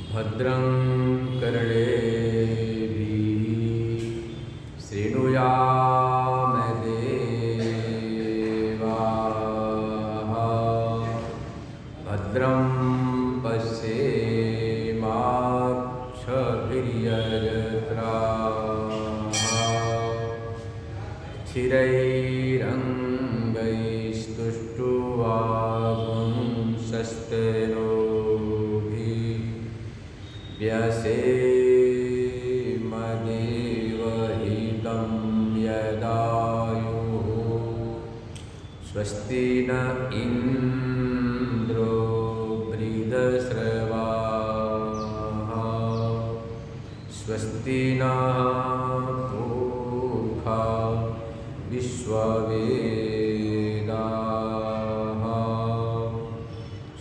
भद्रं कर्णेभिः शृणुयाम देवाः भद्रं पश्येमाक्षभिर्यजत्राः स्थिरैरङ्गैस्तुष्ट्वागुंसस्तनोभिः व्यसेमदेवहितं यदायुः स्वस्ति न इन्द्रो वृद्धश्रवाः स्वस्ति नः पूषा विश्ववेदाः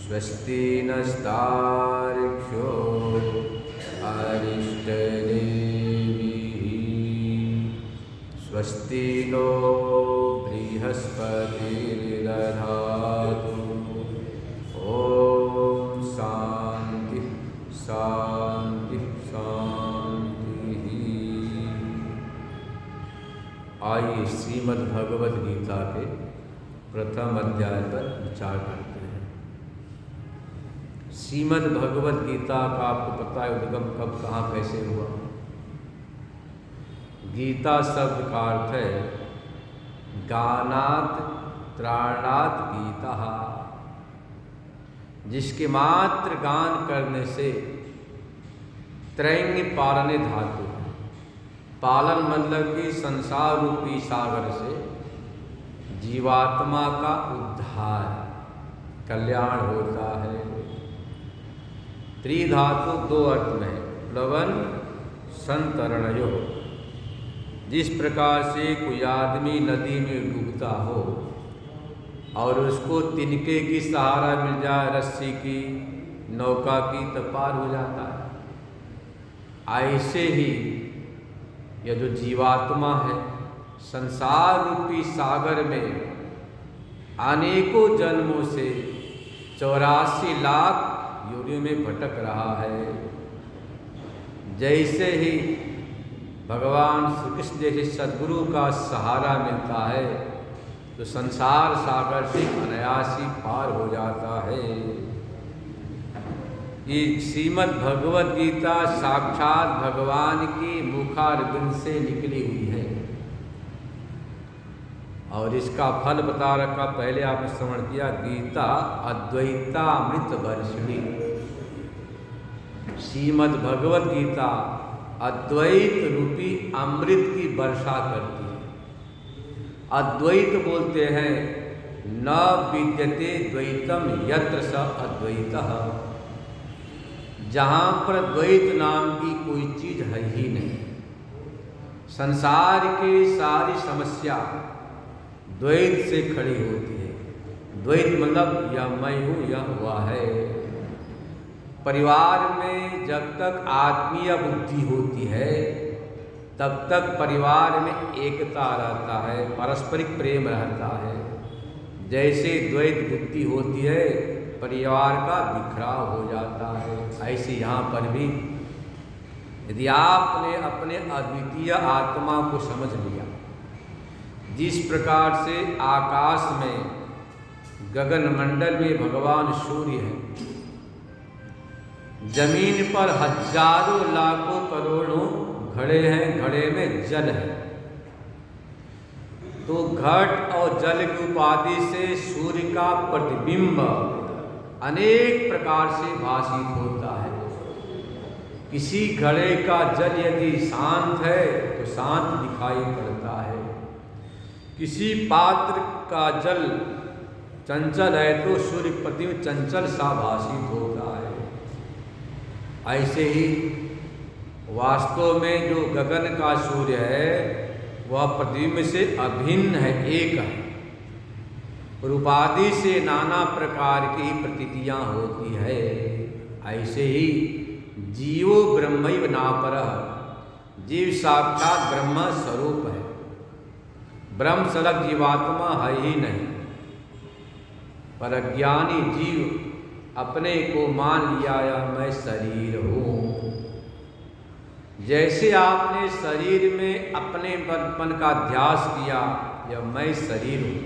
स्वस्ति नस्तार्क्ष्यो अरिष्टनेमिः स्वस्ति नो बृहस्पतिर्दधातु ॐ शान्ति शान्ति शान्तिः। आइए श्रीमद् भगवद गीता के प्रथम अध्याय पर विचार करते हैं। श्रीमद् भगवद गीता का आपको पता है उद्गम कब कहाँ कैसे हुआ। गीता शब्द का अर्थ है गानात त्राणात गीता, जिसके मात्र गान करने से त्रैन्य पालने धातु है। पालन मतलब कि संसार रूपी सागर से जीवात्मा का उद्धार कल्याण होता है। त्रिधातु दो अर्थ में प्लवन संतरणयो। जिस प्रकार से कोई आदमी नदी में डूबता हो और उसको तिनके की सहारा मिल जाए, रस्सी की, नौका की, तो पार हो जाता है। ऐसे ही यह जो जीवात्मा है संसार रूपी सागर में अनेकों जन्मों से 84 लाख योनियों में भटक रहा है। जैसे ही भगवान श्री कृष्ण जैसे सद्गुरु का सहारा मिलता है तो संसार सागर से अनायास ही पार हो जाता है। ये श्रीमद् भगवद गीता साक्षात भगवान की मुखारविंद से निकली हुई है और इसका फल बता रखा। पहले आपने श्रवण किया, गीता अद्वैतामृत वर्षिणी। श्रीमद् भगवद गीता अद्वैत रूपी अमृत की वर्षा करती है। अद्वैत बोलते हैं न विद्यते द्वैतम यत्र स अद्वैतः, जहाँ पर द्वैत नाम की कोई चीज है ही नहीं। संसार की सारी समस्या द्वैत से खड़ी होती है। द्वैत मतलब यह मैं हूँ, यह हुआ है। परिवार में जब तक आत्मीय बुद्धि होती है तब तक परिवार में एकता रहता है, पारस्परिक प्रेम रहता है। जैसे द्वैत बुद्धि होती है परिवार का बिखराव हो जाता है। ऐसे यहाँ पर भी यदि आपने अपने अद्वितीय आत्मा को समझ लिया, जिस प्रकार से आकाश में गगन मंडल में भगवान सूर्य है, जमीन पर हजारों लाखों करोड़ों घड़े हैं, घड़े में जल है, तो घट और जल की उपाधि से सूर्य का प्रतिबिंब अनेक प्रकार से भाषित होता है। किसी घड़े का जल यदि शांत है तो शांत दिखाई पड़ता है, किसी पात्र का जल चंचल है तो सूर्य प्रतिबिंब चंचल सा भाषित होता है। ऐसे ही वास्तव में जो गगन का सूर्य है वह प्रतिबिंब से अभिन्न है, एक है। और उपाधि से नाना प्रकार की प्रतीतियां होती है। ऐसे ही जीवो ब्रह्मैव नापरः, जीव साक्षात ब्रह्म स्वरूप है। ब्रह्म सलग जीवात्मा है ही नहीं। पर अज्ञानी जीव अपने को मान लिया या मैं शरीर हूँ। जैसे आपने शरीर में अपने मन का ध्यास किया या मैं शरीर हूँ,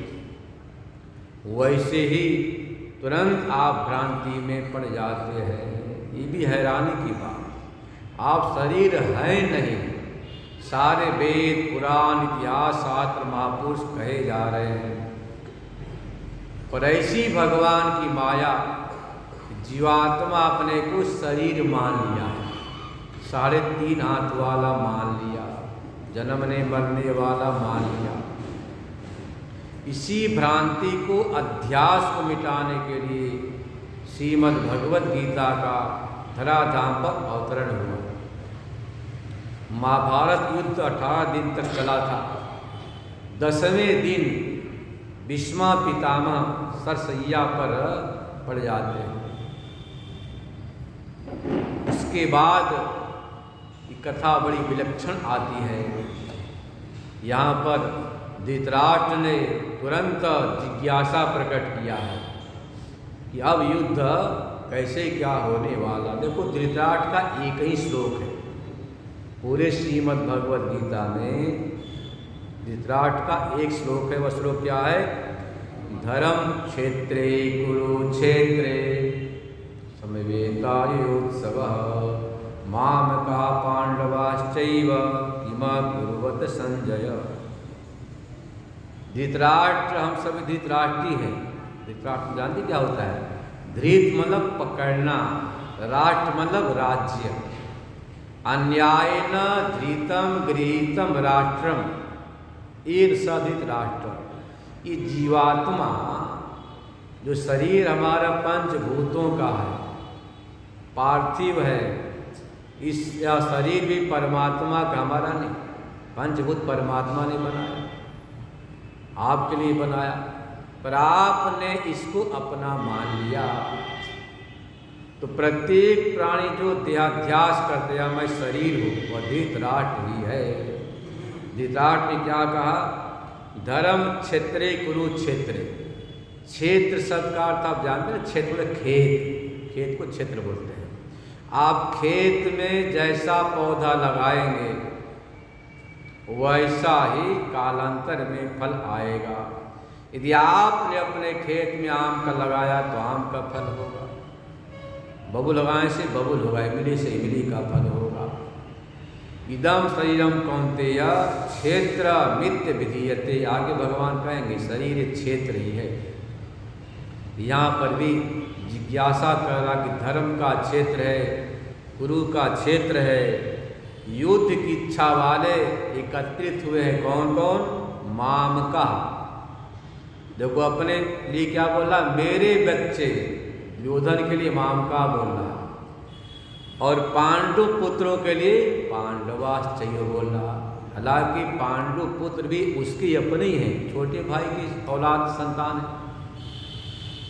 वैसे ही तुरंत आप भ्रांति में पड़ जाते हैं। ये भी हैरानी की बात, आप शरीर हैं नहीं। सारे वेद पुराण इतिहास शास्त्र महापुरुष कहे जा रहे हैं, पर ऐसी भगवान की माया, जीवात्मा अपने को शरीर मान लिया है, 3.5 हाथ वाला मान लिया, जन्मने मरने वाला मान लिया। इसी भ्रांति को, अध्यास को मिटाने के लिए श्रीमद् भगवद गीता का धराधाम पर अवतरण हुआ। महाभारत युद्ध 18 दिन तक चला था। 10वें दिन भीष्म पितामह सरसैया पर पड़ जाते हैं। उसके बाद ये कथा बड़ी विलक्षण आती है। यहाँ पर धृतराष्ट्र ने तुरंत जिज्ञासा प्रकट किया है कि अब युद्ध कैसे क्या होने वाला। देखो, धृतराष्ट्र का एक ही श्लोक है पूरे श्रीमद् भगवद गीता में। धृतराष्ट्र का एक श्लोक है, वह श्लोक क्या है? धर्म क्षेत्रे कुरुक्षेत्रे समवेतायोत्सवः मामका पांडवाश्चैव किमा कुर्वत संजय। धृतराष्ट्र, हम सभी धृतराष्ट्री हैं। धृतराष्ट्र जानते क्या होता है? धृत मतलब पकड़ना, राष्ट्र मतलब राज्य। अन्यायेन धृतम गृहीतम राष्ट्रम ईर्षाधित राष्ट्र। ये जीवात्मा, जो शरीर हमारा पंचभूतों का है, पार्थिव है, इस या शरीर भी परमात्मा का हमारा नहीं, पंचभूत परमात्मा ने बनाया, आपके लिए बनाया, पर आपने इसको अपना मान लिया। तो प्रत्येक प्राणी जो देहाध्यास करते हैं मैं शरीर हूँ, वह धृतराष्ट्र ही है। धृतराष्ट्र ने क्या कहा? धर्म क्षेत्रे कुरुक्षेत्रे। क्षेत्र शब्द का अर्थ आप जानते हैं, क्षेत्र मतलब खेत, खेत को क्षेत्र बोलते हैं। आप खेत में जैसा पौधा लगाएंगे वैसा ही कालांतर में फल आएगा। यदि आपने अपने खेत में आम का लगाया तो आम का फल होगा, बबूल लगाने से बबूल होगा, इमली से इमली का फल होगा। इदम शरीरम कौन्तेय क्षेत्र मित्य विधीयते। आगे भगवान कहेंगे शरीर क्षेत्र ही है। यहाँ पर भी जिज्ञासा कर रहा कि धर्म का क्षेत्र है, गुरु का क्षेत्र है। युद्ध की इच्छा वाले एकत्रित हुए हैं। कौन कौन? मामका। देखो, अपने लिए क्या बोला? मेरे बच्चे। दुर्योधन के लिए मामका बोलना, और पांडु पुत्रों के लिए पांडवाश्चैव बोलना। हालांकि पांडु पुत्र भी उसके अपने ही हैं, छोटे भाई की औलाद संतान है।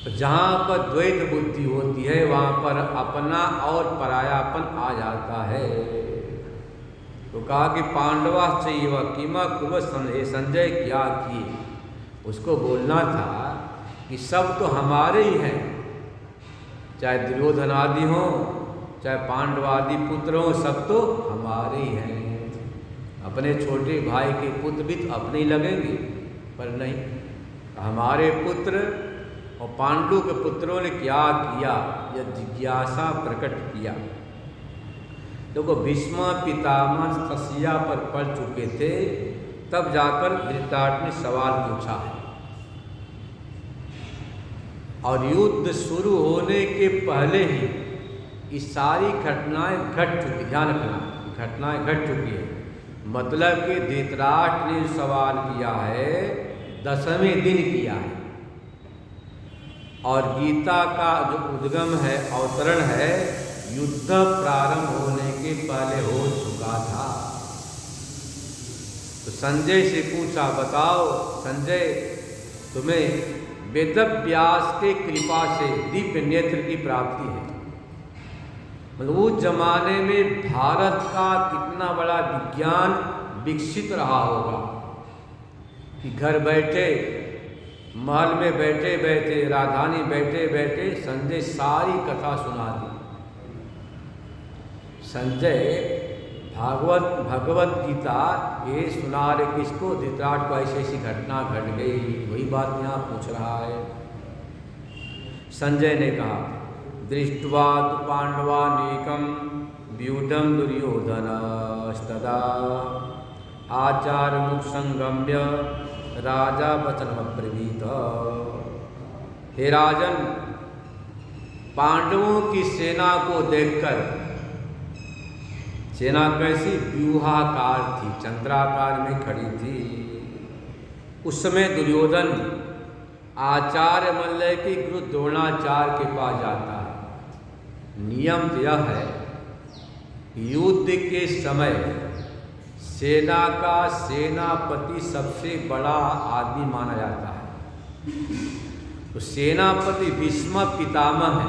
तो जहाँ पर द्वैत बुद्धि होती है वहाँ पर अपना और परायापन आ जाता है। तो कहा कि पांडवाश्चैव किमा कुर्वत संजय। संजय क्या किए? उसको बोलना था कि सब तो हमारे ही हैं, चाहे दुर्योधन आदि हो, चाहे पांडवादि पुत्र हो, सब तो हमारे ही हैं। अपने छोटे भाई के पुत्र भी तो अपने ही लगेंगे, पर नहीं, हमारे पुत्र और पांडु के पुत्रों ने क्या किया? यह जिज्ञासा प्रकट किया। देखो, भीष्म पितामह तपस्या पर पड़ चुके थे, तब जाकर धृतराष्ट्र ने सवाल पूछा है। और युद्ध शुरू होने के पहले ही ये सारी घटनाएं घट चुकी। ध्यान रखना, घटनाएं घट चुकी है। मतलब कि धृतराष्ट्र ने सवाल किया है 10वें दिन किया है, और गीता का जो उद्गम है, अवतरण है, युद्ध प्रारंभ होने के पहले हो चुका था। तो संजय से पूछा, बताओ संजय, तुम्हें वेदव्यास के कृपा से दिव्य नेत्र की प्राप्ति है। मतलब उस जमाने में भारत का कितना बड़ा विज्ञान विकसित रहा होगा कि घर बैठे महल में बैठे बैठे, राजधानी बैठे बैठे संजय सारी कथा सुना दी। संजय भगवत गीता ये सुना रहे किसको? धृतराष्ट्र को ऐसी ऐसी घटना घट गई, वही बात यहाँ पूछ रहा है। संजय ने कहा, दृष्ट्वा तु पांडवानीकं व्यूढं दुर्योधनस्तदा आचार्यमुख संगम्य राजा वचनमब्रवीत। हे राजन, पांडवों की सेना को देखकर, सेना कैसी? व्यूहाकार थी, चंद्राकार में खड़ी थी। उस समय दुर्योधन आचार्य मल्ल के गुरु द्रोणाचार्य के पास जाता है। नियम यह है, युद्ध के समय सेना का सेनापति सबसे बड़ा आदमी माना जाता है। तो सेनापति भीष्म पितामह है,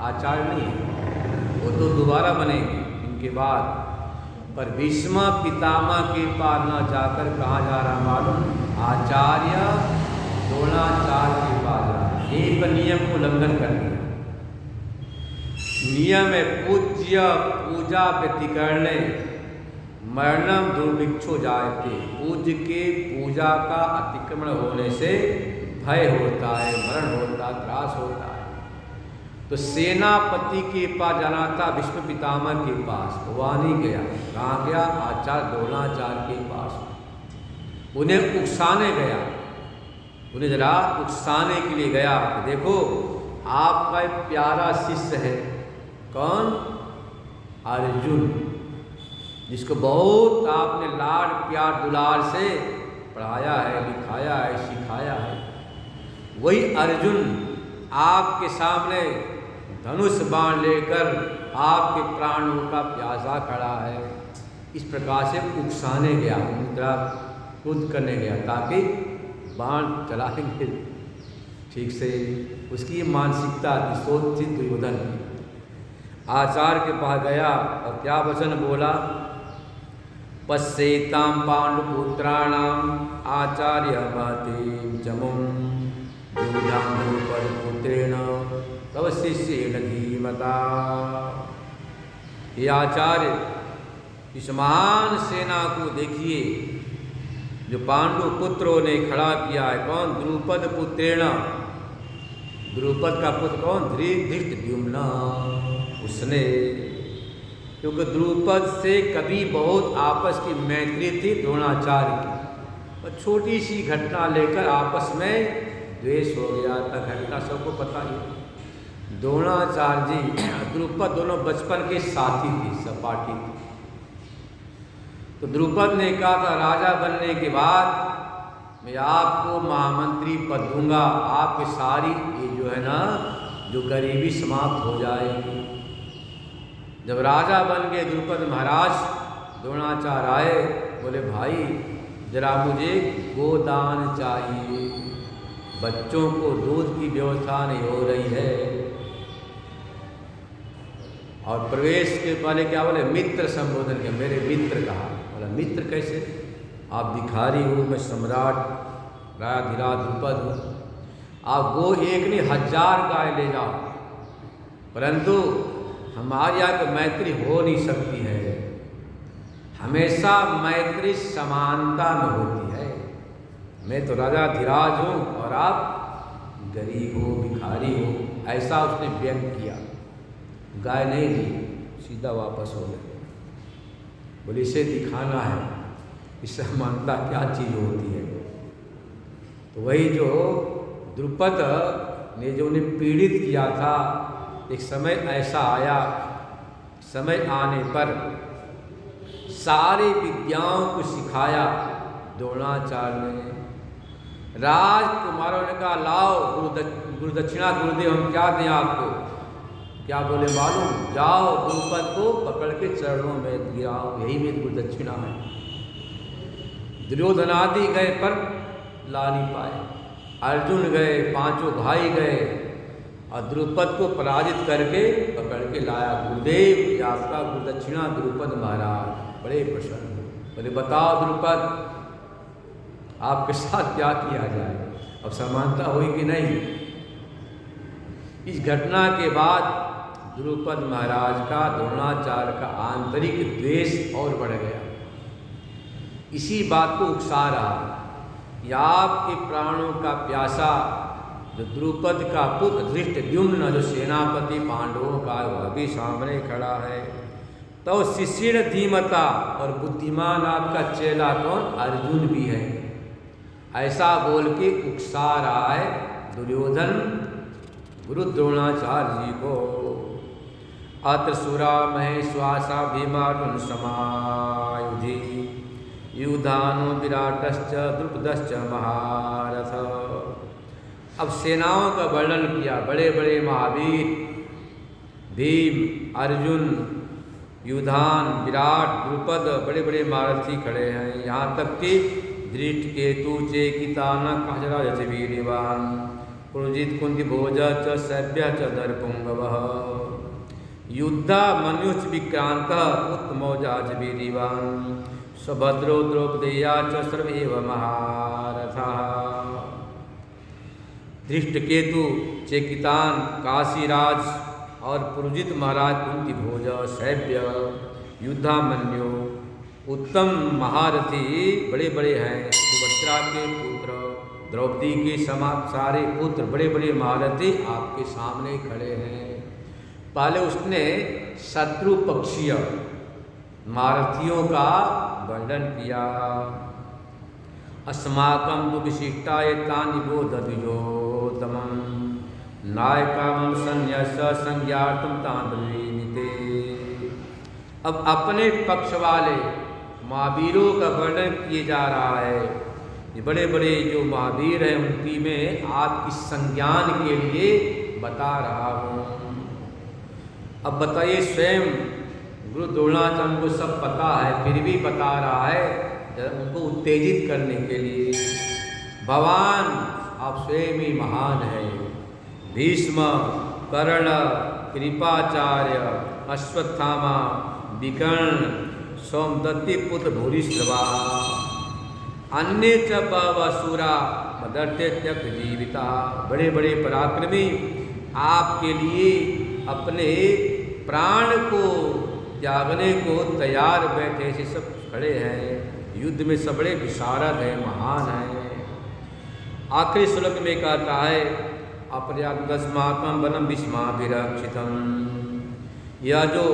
आचार्य नहीं है, वो तो दोबारा बनेंगे इनके बाद। पर भीष्म पितामह के पास न जाकर कहाँ जा रहा मालूम? आचार्य द्रोणाचार्य के पास जा रहा। एक नियम को उल्लंघन कर दिया। नियम है, पूज्य पूजा व्यतिकरणे मरणम दुर्भिक्षो जायते। पूज्य के पूजा का अतिक्रमण होने से भय होता है, मरण होता है, त्रास होता है। तो सेनापति के पास जाना था, भीष्म पितामह के पास, वहाँ नहीं गया। कहाँ गया? आचार्य द्रोणाचार्य के पास। उन्हें उकसाने गया, उन्हें जरा उकसाने के लिए गया। देखो, आपका एक प्यारा शिष्य है, कौन? अर्जुन, जिसको बहुत आपने लाड प्यार दुलार से पढ़ाया है, लिखाया है, सिखाया है। वही अर्जुन आपके सामने धनुष बाण लेकर आपके प्राणों का प्यासा खड़ा है। इस प्रकार से उकसाने गया, मुद्रा क्रुद्ध करने गया, ताकि बाण चलाएंगे ठीक से। उसकी ये मानसिकता थी, सोच थी दुर्योधन की। आचार्य के पास गया और क्या वचन बोला? पश्येतां पांडुपुत्राणां आचार्य महतीं जमुं द्रुपदपुत्रेण तव शिष्येण धीमता। ये आचार्य, इस महान सेना को देखिए जो पांडु पुत्रों ने खड़ा किया है। कौन? द्रुपद पुत्रेण। द्रुपद का पुत्र कौन? धृष्टद्युम्न। उसने, क्योंकि द्रुपद से कभी बहुत आपस की मैत्री थी द्रोणाचार्य की, और छोटी सी घटना लेकर आपस में द्वेष हो गया था। घटना सबको पता ही। द्रोणाचार्य जी द्रुपद दोनों बचपन के साथी थे, सहपाठी थे। तो द्रुपद ने कहा था, राजा बनने के बाद मैं आपको महामंत्री पद दूंगा, आपकी सारी ये जो है ना, जो गरीबी समाप्त हो जाएगी। जब राजा बन गए द्रुपद महाराज, द्रोणाचार्य आए, बोले भाई जरा मुझे गोदान चाहिए, बच्चों को दूध की व्यवस्था नहीं हो रही है। और प्रवेश के पहले क्या बोले? मित्र संबोधन किया, मेरे मित्र कहा। बोला मित्र कैसे? आप भिखारी हो, मैं सम्राट राजा धीराज द्रुपद हूँ। आप गो एक नहीं 1000 गाय ले जाओ, परंतु हमारे यहाँ तो मैत्री हो नहीं सकती है। हमेशा मैत्री समानता में होती है। मैं तो राजा धीराज हूँ और आप गरीब हो, भिखारी हो, ऐसा उसने व्यंग किया। गाय नहीं ली, सीधा वापस हो गए। बोले इसे दिखाना है, इससे समानता क्या चीज़ होती है। तो वही जो द्रुपद ने जो उन्हें पीड़ित किया था, एक समय ऐसा आया, समय आने पर सारी विद्याओं को सिखाया द्रोणाचार्य ने। राजकुमारों ने कहा लाओ गुरुदक्षिणा, गुरुदेव हम क्या दें आपको? क्या बोले मालूम? जाओ द्रुपद को पकड़ के चरणों में गिराओ, यही मेरी गुरुदक्षिणा है। दुर्योधन आदि गए पर ला नहीं पाए। अर्जुन गए, 5 भाई गए और द्रुपद को पराजित करके पकड़ के लाया। गुरुदेव ये आपका गुरुदक्षिणा द्रुपद महाराज। बड़े प्रसन्न। बोले बताओ द्रुपद आपके साथ क्या किया जाए? अब समानता हुई कि नहीं। इस घटना के बाद द्रुपद महाराज का द्रोणाचार्य का आंतरिक द्वेष और बढ़ गया। इसी बात को उकसा रहा कि आपके प्राणों का प्यासा जो द्रुपद का पुत्र धृष्टद्युम्न जो सेनापति पांडवों का वह भी सामने खड़ा है, तो शिशिर धीमता और बुद्धिमान आपका चेला कौन? अर्जुन भी है। ऐसा बोल के उकसा रहा है दुर्योधन गुरु द्रोणाचार्य जी को। अत्र सुरा महेश्वासा भीमार्जुन समायुधि युधानो विराटश्च द्रुपदश्च महारथ। अब सेनाओं का वर्णन किया। बड़े बड़े महावीर भीम, अर्जुन, युधान, विराट, द्रुपद बड़े बड़े महारथी खड़े हैं। यहाँ तक कि धृष्टकेतु चेकितानः काशराज च वीर्यवान् पुरुजित कुंती भोज च सभ्य च नरपुंगवः युद्धा मनुष्य विक्रांत उत्तमौजा च वीर्यवान् सुभद्रो द्रौपदेया च सर्वैव महारथाः। धृष्टकेतु, चेकितान, काशीराज और पुरुजित महाराज कुंती भोज, सैव्य, युद्धामन्यु, उत्तम महारथी बड़े बड़े हैं। सुभद्रा के पुत्र, द्रौपदी के सारे पुत्र बड़े बड़े महारथी आपके सामने खड़े हैं। पहले उसने शत्रु पक्षीय महारथियों का वर्णन किया। अस्माकं तु विशिष्टाय तानि बोध द्विजोत्तमं नायकामं संन्यस संज्ञातुं तान्त्रिणीते। अब अपने पक्ष वाले महावीरों का वर्णन किए जा रहा है। ये बड़े बड़े जो महावीर हैं उनकी मैं आपकी संज्ञान के लिए बता रहा हूँ। अब बताइए, स्वयं गुरु द्रोणाचार्य को सब पता है, फिर भी बता रहा है उनको उत्तेजित करने के लिए। भगवान आप स्वयं ही महान है। भीष्म, कर्ण, कृपाचार्य, अश्वत्थामा, विकर्ण, सोमदत्ति पुत्र भूरिश्रवा अन्य च बवसुरा मदर्थे त्यक्त जीविता। बड़े बड़े पराक्रमी आपके लिए अपने प्राण को त्यागने को तैयार बैठे ऐसे सब खड़े हैं। युद्ध में सब बड़े विशारद हैं, महान हैं। आखिरी श्लोक में कहता है अपर्याप्तस्माकं वनं भीष्माभिरक्षितम्। यह जो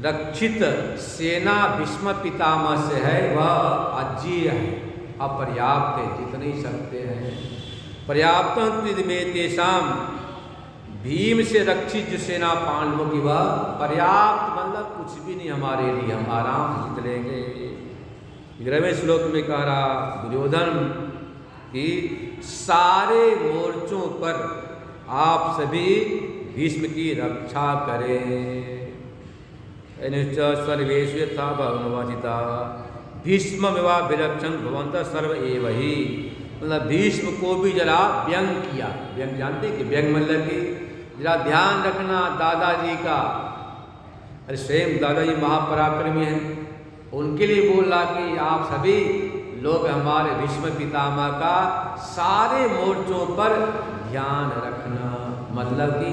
रक्षित सेना भीष्म पितामह से है वह अज्ञेय है, अपर्याप्त है, जितने ही सकते हैं। पर्याप्तं त्विदमे तेषां, भीम से रक्षित जो सेना पांडवों की वह पर्याप्त, मतलब कुछ भी नहीं हमारे लिए, हम आराम से जीत लेंगे। 11वें श्लोक में कह रहा दुर्योधन कि सारे मोर्चों पर आप सभी भीष्म की रक्षा करें। सर्वेषु यथा भगवन्वचिता भीष्ममेवाभिरक्षन् भवन्तः सर्व एव हि। मतलब भीष्म को भी जरा व्यंग किया। व्यंग जानते कि व्यंग मतलब कि जरा ध्यान रखना दादाजी का। अरे स्वयं दादाजी महापराक्रमी हैं, उनके लिए बोल रहा कि आप सभी लोग हमारे भीष्म पितामह का सारे मोर्चों पर ध्यान रखना। मतलब कि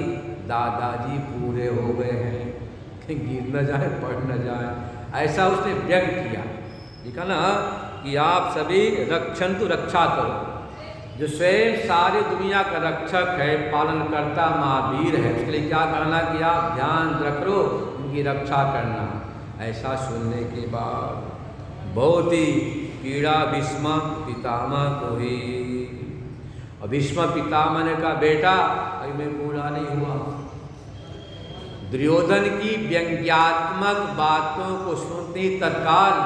दादाजी पूरे हो गए हैं, कहीं गिर न जाए, पढ़ न जाए, ऐसा उसने व्यंग किया। लिखा ना कि आप सभी रक्षन्तु, रक्षा करो। जो स्वयं सारी दुनिया का रक्षक है, पालनकर्ता महावीर है, उसके लिए क्या कहना कि आप ध्यान रखो, उनकी रक्षा करना। ऐसा सुनने के बाद बहुत ही पीड़ा भीष्म पितामह को हुई। और भीष्म पितामह ने कहा बेटा अभी मैं पूरा नहीं हुआ। दुर्योधन की व्यंग्यात्मक बातों को सुनते तत्काल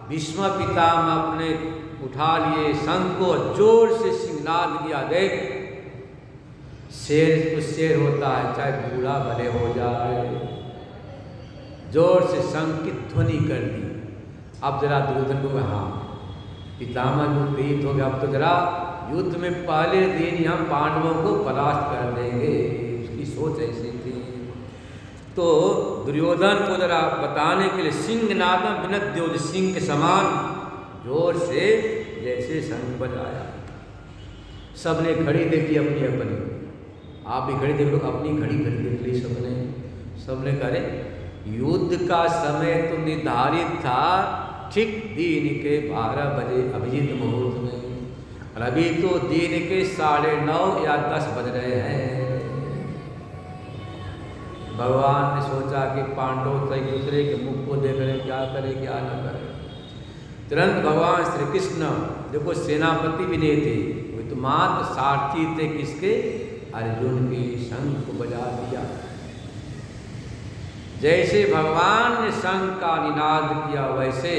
भीष्म पितामह अपने उठा लिए शंख को, जोर से सिंहनाद किया। देख शेर तो शेर होता है, चाहे बूढ़ा भले हो जाए। जोर से शंख की ध्वनि कर दी। अब जरा दुर्योधन को हाँ पितामह जो प्रीत हो गया, अब तो जरा युद्ध में पहले दिन ही हम पांडवों को परास्त कर देंगे। उसकी सोच ऐसी थी। तो दुर्योधन को जरा बताने के लिए सिंहनादम विनद्योज, सिंह के समान जोर से जैसे शंख बजाया। सबने घड़ी देखी अपनी अपनी, आप भी घड़ी देख लो, अपनी घड़ी देख ली सबने। सबने करे युद्ध का समय तो निर्धारित था ठीक दिन के 12 बजे अभिजीत मुहूर्त में, और अभी तो दिन के 9:30 या 10 बज रहे हैं। भगवान ने सोचा कि पांडव तो एक दूसरे के मुख को देख रहे, क्या करे क्या न करे। तुरंत भगवान श्री कृष्ण, देखो सेनापति भी नहीं थे, वो तो मात्र सारथी थे किसके, अर्जुन के, शंख को बजा दिया। जैसे भगवान ने शंख का निनाद किया वैसे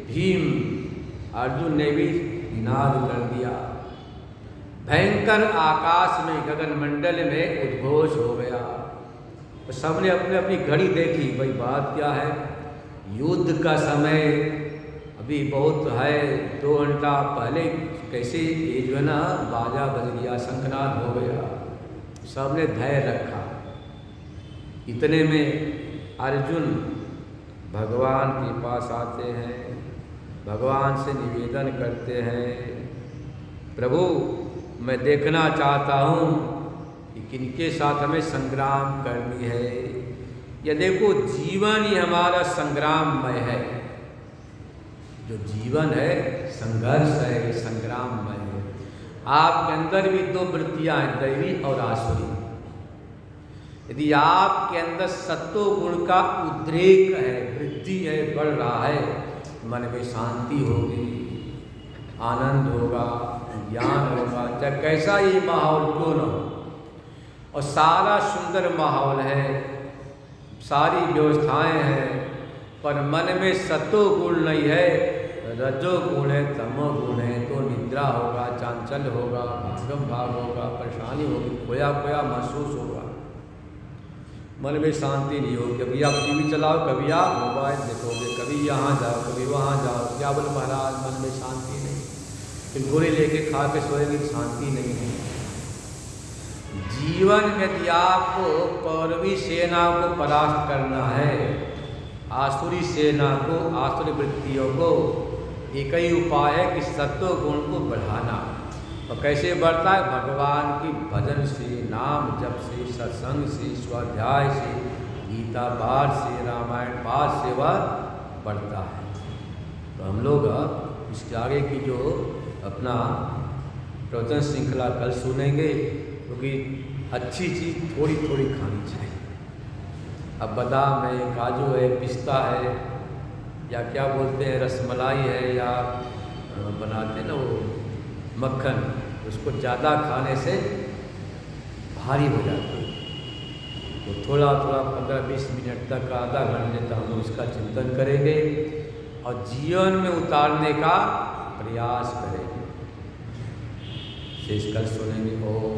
भीम अर्जुन ने भी निनाद कर दिया। भयंकर आकाश में गगन मंडल में उद्घोष हो गया। तो सबने अपने अपनी घड़ी देखी, भाई बात क्या है, युद्ध का समय अभी बहुत है, 2 घंटा पहले कैसे ये जो है ना बाजा बज गया, शंखनाद हो गया। सबने धैर्य रखा। इतने में अर्जुन भगवान के पास आते हैं, भगवान से निवेदन करते हैं, प्रभु मैं देखना चाहता हूँ कि किनके साथ हमें संग्राम करनी है। या देखो जीवन ही हमारा संग्राममय है, जो जीवन है संघर्ष है, संग्राममय है। आपके अंदर भी 2 वृत्तियाँ हैं, दैवी और आसुरी। यदि आपके अंदर सत्व गुण का उद्रेक है, वृद्धि है, बढ़ रहा है, मन में शांति होगी, आनंद होगा, ज्ञान होगा, चाहे कैसा ये माहौल क्यों न हो, और सारा सुंदर माहौल है, सारी व्यवस्थाएं हैं, पर मन में सत्व गुण नहीं है, रजो गुण है, तमो गुण है, तो निद्रा होगा, चांचल्य होगा, भागम भाग होगा, परेशानी होगी, खोया खोया महसूस होगा, मन में शांति नहीं होगी। कभी आप टीवी चलाओ, कभी आप मोबाइल देखोगे, कभी यहाँ जाओ, कभी वहाँ जाओ, क्या बोले महाराज मन में शांति नहीं, फिर गोली लेके खा के सोएंगे, शांति नहीं है। जीवन में यदि आपको कौरवी सेना को परास्त करना है, आसुरी सेना को, आसुरी वृत्तियों को, एक ही उपाय है कि सत्व गुण को बढ़ाना। और कैसे बढ़ता है, भगवान की भजन से, नाम जप से, सत्संग से, स्वाध्याय से, गीता पाठ से, रामायण पाठ से वह बढ़ता है। तो हम लोग इसके आगे की जो अपना प्रवचन श्रृंखला कल सुनेंगे, क्योंकि अच्छी चीज़ थोड़ी थोड़ी खानी चाहिए। अब बादाम है, काजू है, पिस्ता है, या क्या बोलते हैं रसमलाई है, या बनाते हैं ना वो मक्खन, उसको ज़्यादा खाने से भारी हो जाती है। तो थोड़ा थोड़ा 15-20 मिनट तक, आधा घंटे तक हम लोग इसका चिंतन करेंगे और जीवन में उतारने का प्रयास करेंगे। शेष कल सुनेंगे। ओम